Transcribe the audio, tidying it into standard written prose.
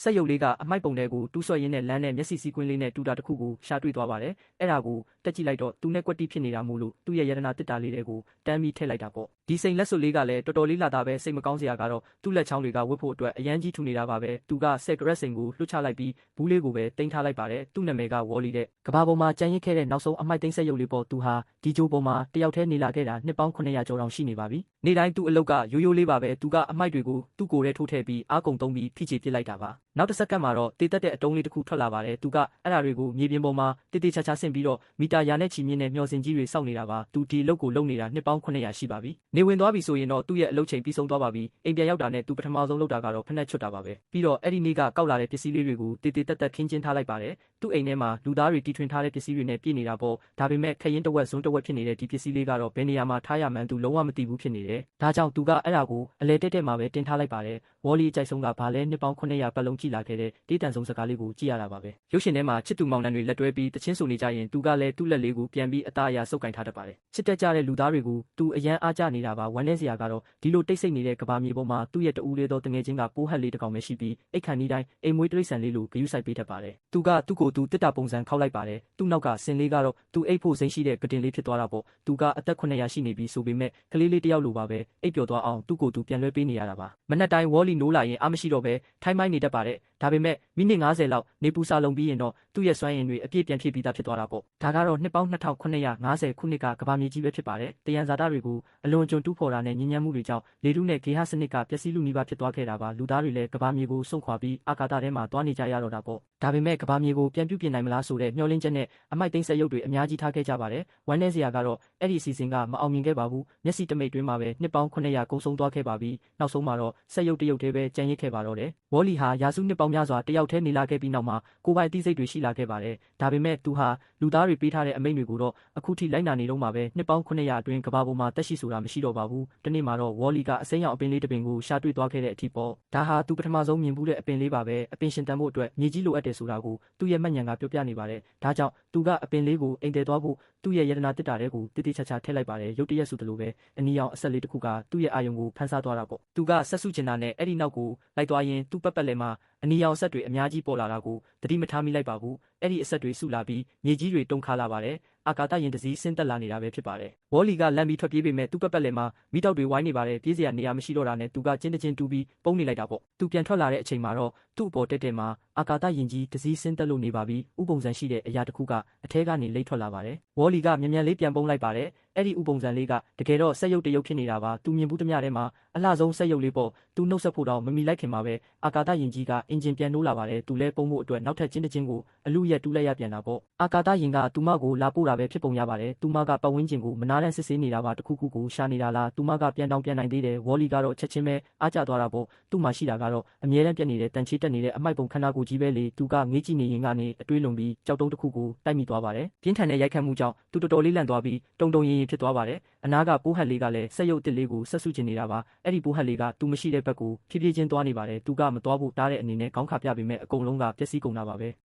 ဆက်ရုပ်လေးကအမိုက်ပုံတွေကိုတူးဆွဲရင်းနဲ့လမ်းနဲ့မျက်စိစီးကွင်းလေးနဲ့တူတာတစ်ခုကိုရှာတွေ့သွားပါတယ်။အဲ့ဒါကိုတက်ကြည့်လိုက်တော့သူနဲ့ကွက်တီဖြစ်နေတာမို့လို့သူ့ရဲ့ယရနာတစ်တာလေးတွေကိုတန်းပြီးထည့်လိုက်တာပေါ့။ဒီစိန်လက်စွပ်လေးကလည်းတော်တော်လေးလာတာပဲစိတ်မကောင်းစရာကတော့သူ့လက်ချောင်းတွေကဝတ်ဖို့အတွက်အရန်ကြီးထူနေတာပါပဲ။သူကဆက်ကရက်စိန်ကိုလွှတ်ချလိုက်ပြီးဘူးလေးကိုပဲတင်ထားလိုက်ပါတယ်။သူ့နာမည်ကဝေါ်လီတဲ့ကဘာပေါ်မှာကြံရစ်ခဲ့တဲ့နောက်ဆုံးအမိုက်သိမ်းဆက်ရုပ်လေးပေါ့သူဟာဒီဂျိုပေါ်မှာတယောက်တည်းနေလာခဲ့တာနှစ်ပေါင်း900ကျော်တောင်ရှိနေပါပြီ။နေ့တိုင်းသူ့အလုပ်ကရိုးရိုးလေးပါပဲသူကအမိုက်တွေကိုသူ့ကိုယ်ထဲထိုးထည့်ပြီးအားကုန်သုံးပြီးဖိချေပစ်လိုက်တာပါ။နောက်တစ်စက္ကန့်မှာတော့တေးတက်တဲ့အတုံးလေးတစ်ခုထွက်လာပါတယ်သူကအဲ့ဒါတွေကိုမြေပြင်ပေါ်မှာတေးတေးချာချာဆင့်ပြီးတော့မီတာရာနဲ့ချီမြင့်တဲ့မျောစင်ကြီးတွေစောင့်နေတာပါသူဒီအလုပ်ကိုလုပ်နေတာနှစ်ပေါင်း900ရှိပါပြီနေဝင်သွားပြီဆိုရင်တော့သူ့ရဲ့အလုပ်ချိန်ပြီးဆုံးသွားပါပြီအိမ်ပြန်ရောက်တာနဲ့သူပထမဆုံးလုပ်တာကတော့ဖက်နှက်ချွတ်တာပါပဲပြီးတော့အဲ့ဒီနေ့ကကောက်လာတဲ့ပစ္စည်းလေးတွေကိုတေးတေးတက်တက်ခင်းကျင်းထားလိုက်ပါတယ်သူ့အိမ်ထဲမှာလူသားတွေတီထွင်ထားတဲ့ပစ္စည်းတွေနဲ့ပြည့်နေတာပေါ့ဒါပေမဲ့ခရင်တဝက်ဇွန်းတဝက်ဖြစ်နေတဲ့ဒီပစ္စည်းလေးကတော့ဘယ်နေရာမှာထားရမှန်းသူလုံးဝမသိဘူးဖြစ်နေတယ်ဒါကြောင့်သူကအဲ့ဒါကိုအလဲတက်တက်မှာပဲတင်ထားလိုက်ပါတယ်ဝေါ်လီအကြိုက်ဆုံးကဘာလဲနှစ်ပေါင်း900ပတ်လုံးကြည့်လာခဲ့တဲ့တေးတန်ဆုံးစကားလေးကိုကြည့်ရတာပါပဲရုပ်ရှင်ထဲမှာချစ်သူမောင်နှံတွေလက်တွဲပြီးတချင်းဆိုနေကြရင်သူကလည်းသူ့လက်လေးကိုပြန်ပြီးအသားအရာစုပ်ကင်ထားတတ်ပါတယ်ချစ်တက်ကြတဲ့လူသားတွေကိုသူအရန်အားကြနေတာပါဝမ်းနည်းစရာကတော့ဒီလိုတိတ်ဆိတ်နေတဲ့ကဘာမြေပေါ်မှာသူ့ရဲ့တူးလေးသောတငယ်ချင်းကပိုးဟက်လေးတစ်ကောင်ပဲရှိပြီးအိတ်ခမ်းနီးတိုင်းအိမ်မွေးတိရစ္ဆာန်လေးလိုဂရုစိုက်ပေးတတ်ပါတယ်သူကသူ့ကိုယ်သူတစ်တာပုံစံခောက်လိုက်ပါတယ်သူ့နောက်ကဆင်လေးကတော့သူအိတ်ဖို့စိမ့်ရှိတဲ့ကတင်လေးဖြစ်သွားတာပေါ့သူကအသက်900ရှိနေပြီဆိုပေမဲ့ကလေးလေးတယောက်လိုပါပဲအိတ်ပျော်သွားအောင်သူ့ကိုယ်သူပြန်လွှဲပေးနေရတာပါမနက်တိုင်းဝေါ်လီနိုးလာရင်အားမရှိတော့ပဲထိုင်းမိုင်းနေတတ်ပါတယ်ဒါပေမဲ့မိနစ်90လောက်နေပူစာလုံးပြီးရင်တော့သူ့ရဲ့စွမ်းရည်တွေအပြည့်ပြန်ဖြည့်ပြီးသားဖြစ်သွားတာပေါ့ဒါကတော့နှစ်ပေါင်း2950ခုနှစ်ကကဘာမြေကြီးပဲဖြစ်ပါတယ်တယံဇာတာတွေကိုအလွန်ကျွံတူးဖော်တာနဲ့ညဉ့်ညမ်းမှုတွေကြောင့်လေထုနဲ့ဂေဟစနစ်ကပျက်စီးလူနီးပါးဖြစ်သွားခဲ့တာပါလူသားတွေလည်းကဘာမြေကိုစွန့်ခွာပြီးအာကာသထဲမှာသွားနေကြရတော့တာပေါ့ဒါပေမဲ့ကဘာမြေကိုပြန်ပြုပြင်နိုင်မလားဆိုတဲ့မျှော်လင့်ချက်နဲ့အမိုက်သိမ်းဆက်ရုပ်တွေအများကြီးထားခဲ့ကြပါတယ်ဝမ်းနည်းစရာကတော့အဲ့ဒီအစီအစဉ်ကမအောင်မြင်ခဲ့ပါဘူးမျက်စိတမိတ်တွင်းမှာပဲနှစ်ပေါင်း900ကုန်ဆုံးသွားခဲ့ပါပြီနောက်ဆုံးမှာတော့ဆက်ရုပ်တရုပ်တည်းပဲကြံရစ်ခဲ့ပါတော့တယ်ဝေါ်လီဟာရာစုနှစ်ပေါင်းများစွာတယောက်တည်းနေလာခဲ့ပြီးနောက်မှာကိုယ်ပိုင်အသိစိတ်တွေရှိလာခဲ့ပါတယ်ဒါပေမဲ့သူဟာလူသားတွေပေးထားတဲ့အမိန့်တွေကိုတော့အခုထိလိုက်နာနေတော့မှာပဲနှစ်ပေါင်း900အတွင်းကဘာပေါ်မှာတက်ရှိဆိုတာမရှိတော့ပါဘူးဒီနေ့မှာတော့ဝေါ်လီကအစိမ်းရောင်အပင်လေးတစ်ပင်ကိုရှာတွေ့သွားခဲ့တဲ့အထိပေါ့ဒါဟာသူပထမဆုံးမြင်ဘူးတဲ့အပင်လေးပါပဲအပင်ရှင်တန်ဖို့အတွက်မြေကြီးလိုအပ်တယ်ဆိုတာကိုသူ့ရဲ့မှတ်ဉာဏ်ကပြောပြနေပါတယ်ဒါကြောင့်သူကအပင်လေးကိုအိမ်တည်သွားဖို့သူ့ရဲ့ယတနာတစ်တာတဲ့ကိုတိတိကျကျထည့်လိုက်ပါတယ်ရုတ်တရက်ဆိုသလိုပဲအနီရောင်အဆက်လေးတစ်ခုကသူ့ရဲ့အာယုံကိုဖန်ဆားသွားတာပေါ့သူကဆက်စုချင်တာနဲ့အဲ့ဒီနောက်ကိုလိုက်သွားရင်သူ့ပတ်ပတ်လည်မှာအနီရောင်အဆက်တွေအများကြီးပေါ်လာတာကိုသတိမထားမိလိုက်ပါဘူးအဲ့ဒီအဆက်တွေစုလာပြီးမြေကြီးတွေတုန်ခါလာပါတယ်အာကာသယာဉ်တစ်စီးဆင်းသက်လာနေတာပဲဖြစ်ပါတယ်ဝေါ်လီကလမ်းပြီးထွက်ပြေးပေမဲ့သူ့ပတ်လည်မှာမိတောက်တွေဝိုင်းနေပါတယ်ပြေးစရာနေရာမရှိတော့တာနဲ့သူကချင်းတချင်းတူးပြီးပုံနေလိုက်တာပေါ့သူပြန်ထွက်လာတဲ့အချိန်မှာတော့သူ့အပေါ်တက်တက်မှာအာကာသယာဉ်ကြီးတစ်စီးဆင်းသက်လို့နေပါပြီဥပုံစံရှိတဲ့အရာတစ်ခုကအထဲကနေလိမ့်ထွက်လာပါတယ်ဝေါ်လီကမြန်မြန်လေးပြန်ပုံလိုက်ပါတယ်အဲ့ဒီဥပုံစံလေးကတကယ်တော့ဆက်ရုပ်တရုပ်ဖြစ်နေတာပါသူမြင်ဘူးတမျှထဲမှာအလှဆုံးဆက်ရုပ်လေးပေါ့သူနှုတ်ဆက်ဖို့တော့မမီလိုက်ခင်မှာပဲအာကာသယာဉ်ကြီးကအင်ဂျင်ပြန်နိုးလာပါတယ်သူလဲပုံဖို့အတွက်နောက်ထပ်ချင်းတချင်းကိုအလူရက်တူးလိုက်ရပြန်တာပေါ့အာကာသယာဉ်ကသူမကိုလာပို့တာပဲဖြစ်ပုံရပါတယ်သူမကပတ်ဝန်းကျင်ကိုမနာတမ်းစစ်ဆေးနေတာပါတခုခုကိုရှာနေတာလားသူမကပြန်တောင်ပြန်နိုင်သေးတယ်ဝေါ်လီကတော့ချက်ချင်းပဲအားကျသွားတာပေါ့သူ့မှာရှိတာကတော့အမြဲတမ်းပြက်နေတဲ့တန်ချေတက်နေတဲ့အမိုက်ပုံခန္ဓာကိုယ်ကြီးပဲလေသူကငေးကြည့်နေရင်ကနေအတွေးလွန်ပြီးကြောက်တုံးတစ်ခုကိုတိုက်မိသွားပါတယ်ပြင်းထန်တဲ့ရိုက်ခတ်မှုကြောင့်သူတော်တော်လေးလန့်သွားပြီးတုံတုံရင်ရင်ဖြစ်သွားပါတယ်အနာကပိုးဟက်လေးကလည်းဆက်ရုပ်တစ်လေးကိုဆက်စုချင်နေတာပါအဲ့ဒီပိုးဟက်လေးကသူမရှိတဲ့ဘက်ကိုဖြည်းဖြည်းချင်းသွားနေပါတယ်သူကမသွားဖို့တားတဲ့အနေနဲ့ခေါင်းခါပြပေမဲ့အကုန်လုံးကပျက်စီးကုန်တာပါပဲ